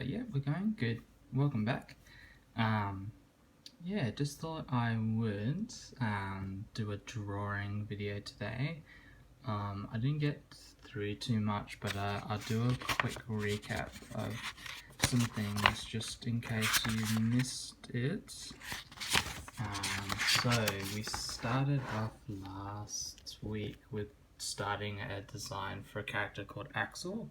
Yeah, we're going good. Welcome back. Yeah, just thought I would do a drawing video today. I didn't get through too much, but I'll do a quick recap of some things just in case you missed it. So we started off last week with starting a design for a character called Axel.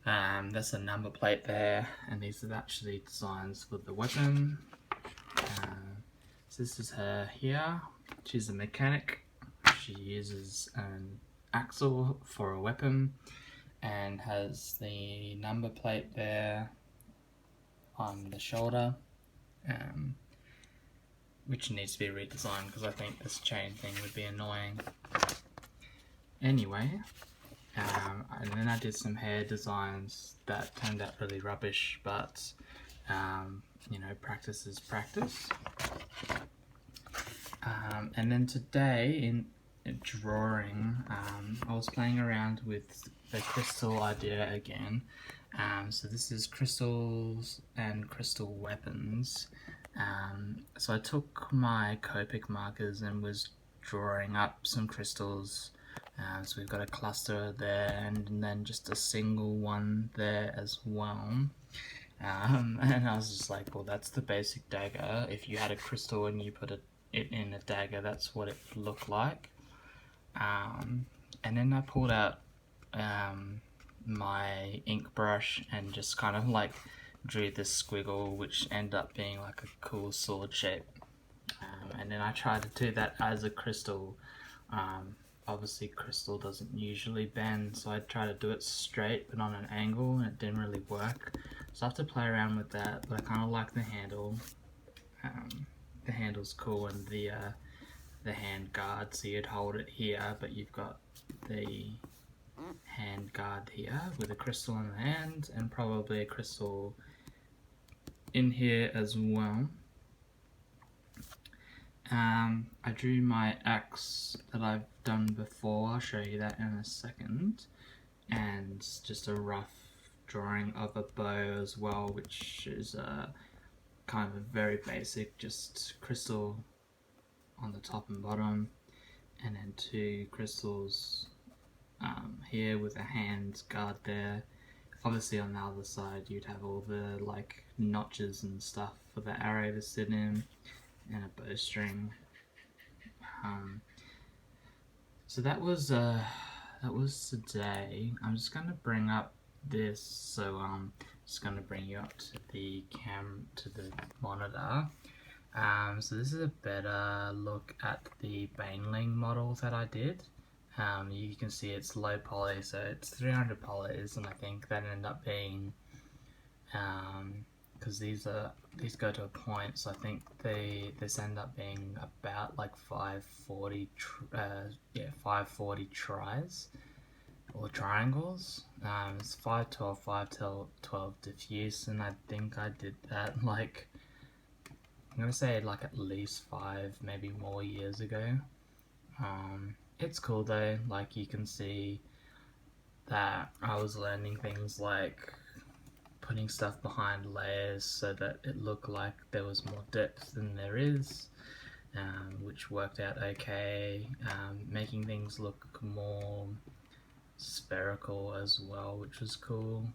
There's a number plate there, and these are actually designs for the weapon. So this is her here. She's a mechanic. She uses an axle for a weapon and has the number plate there on the shoulder, which needs to be redesigned because I think this chain thing would be annoying. Anyway, and then I did some hair designs that turned out really rubbish, but you know, practice is practice. And then today in drawing, I was playing around with the crystal idea again. So this is crystals and crystal weapons. So I took my Copic markers and was drawing up some crystals. So we've got a cluster there and then just a single one there as well. And I was just like, well, that's the basic dagger. If you had a crystal and you put it in a dagger, that's what it would look like. And then I pulled out my ink brush and just kind of like drew this squiggle, which ended up being like a cool sword shape. And then I tried to do that as a crystal. Obviously crystal doesn't usually bend, so I tried to do it straight but on an angle, and it didn't really work. So I have to play around with that, but I kind of like the handle. The handle's cool, and the hand guard, so you'd hold it here, but you've got the hand guard here with a crystal in the hand, and probably a crystal in here as well. I drew my axe that I've done before. I'll show you that in a second, and just a rough drawing of a bow as well, which is kind of very basic, just crystal on the top and bottom, and then two crystals here with a hand guard there. Obviously on the other side you'd have all the like notches and stuff for the arrow to sit in, and a bowstring. So that was today. I'm just gonna bring up this, so just gonna bring you up to the monitor. So this is a better look at the Baneling model that I did. You can see it's low poly, so it's 300 polys, and I think that ended up being because these go to a point, so I think this ended up being about like 540 540 tries or triangles. It's 512 512 diffuse, and I think I did that like, I'm gonna say like at least 5, maybe more years ago. It's cool though, like you can see that I was learning things like putting stuff behind layers so that it looked like there was more depth than there is, which worked out okay. Making things look more spherical as well, which was cool.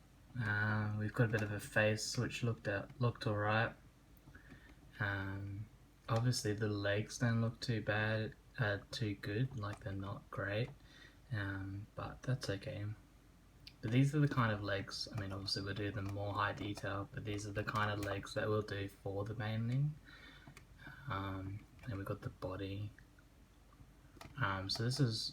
We've got a bit of a face which looked alright. Obviously the legs don't look too bad, too good, like they're not great, but that's okay. But these are the kind of legs, I mean obviously we'll do them more high detail, but these are the kind of legs that we'll do for the Baneling. And we've got the body. So this is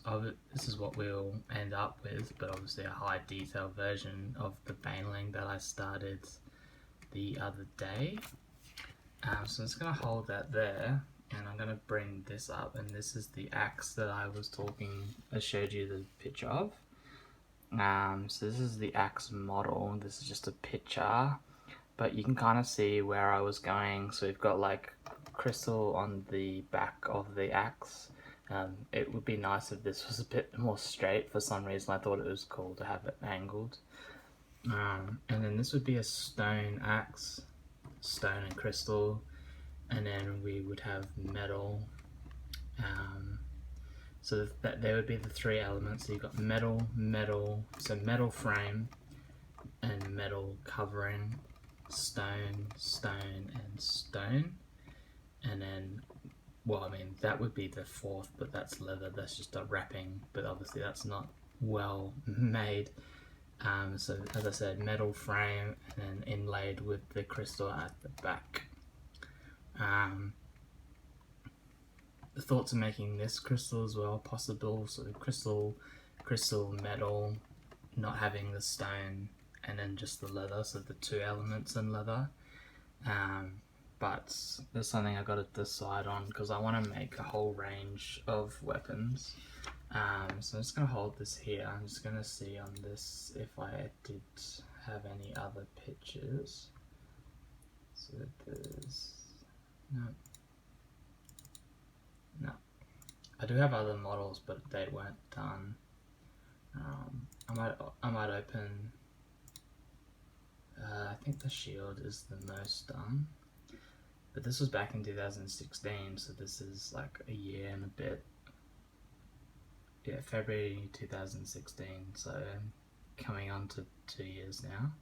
what we'll end up with, but obviously a high detail version of the Baneling that I started the other day. So I'm just going to hold that there, and I'm going to bring this up, and this is the axe that I showed you the picture of. So this is the axe model. This is just a picture, but you can kind of see where I was going. So we've got like crystal on the back of the axe. It would be nice if this was a bit more straight. For some reason I thought it was cool to have it angled. And then this would be a stone axe, stone and crystal, and then we would have metal. So that there would be the three elements. So you've got metal, metal, so metal frame and metal covering, stone, stone, and stone. And then, well, I mean, that would be the fourth, but that's leather, that's just a wrapping, but obviously that's not well made. So as I said, metal frame and then inlaid with the crystal at the back. The thoughts of making this crystal as well possible, so crystal metal, not having the stone, and then just the leather, so the two elements in leather. But there's something I got to decide on because I want to make a whole range of weapons. So I'm just going to hold this here. I'm just going to see on this if I did have any other pictures. So there's no. I do have other models, but they weren't done. I might open. I think the shield is the most done, but this was back in 2016, so this is like a year and a bit. Yeah, February 2016, so coming on to 2 years now.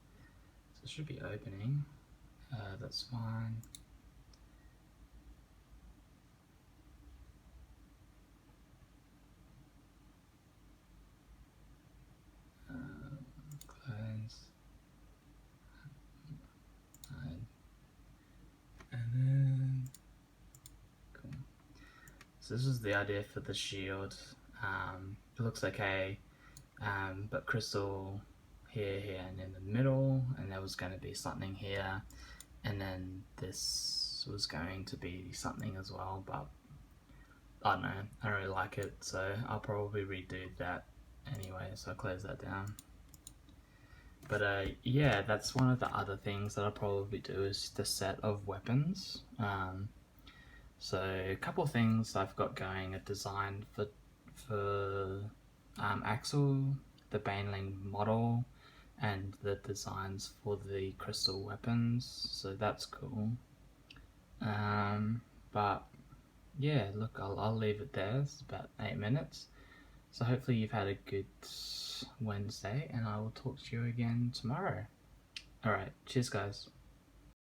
So it should be opening. That's fine. Close. And then cool. So this is the idea for the shield. It looks okay, but crystal here, and in the middle, and there was going to be something here, and then this was going to be something as well, but I don't know, I don't really like it, so I'll probably redo that anyway, so I'll close that down. But yeah, that's one of the other things that I'll probably do is the set of weapons. So a couple of things I've got going, a design for Axel, the Baneling model, and the designs for the crystal weapons, so that's cool. But yeah, look, I'll leave it there. It's about 8 minutes. So hopefully you've had a good Wednesday, and I will talk to you again tomorrow. Alright, cheers guys.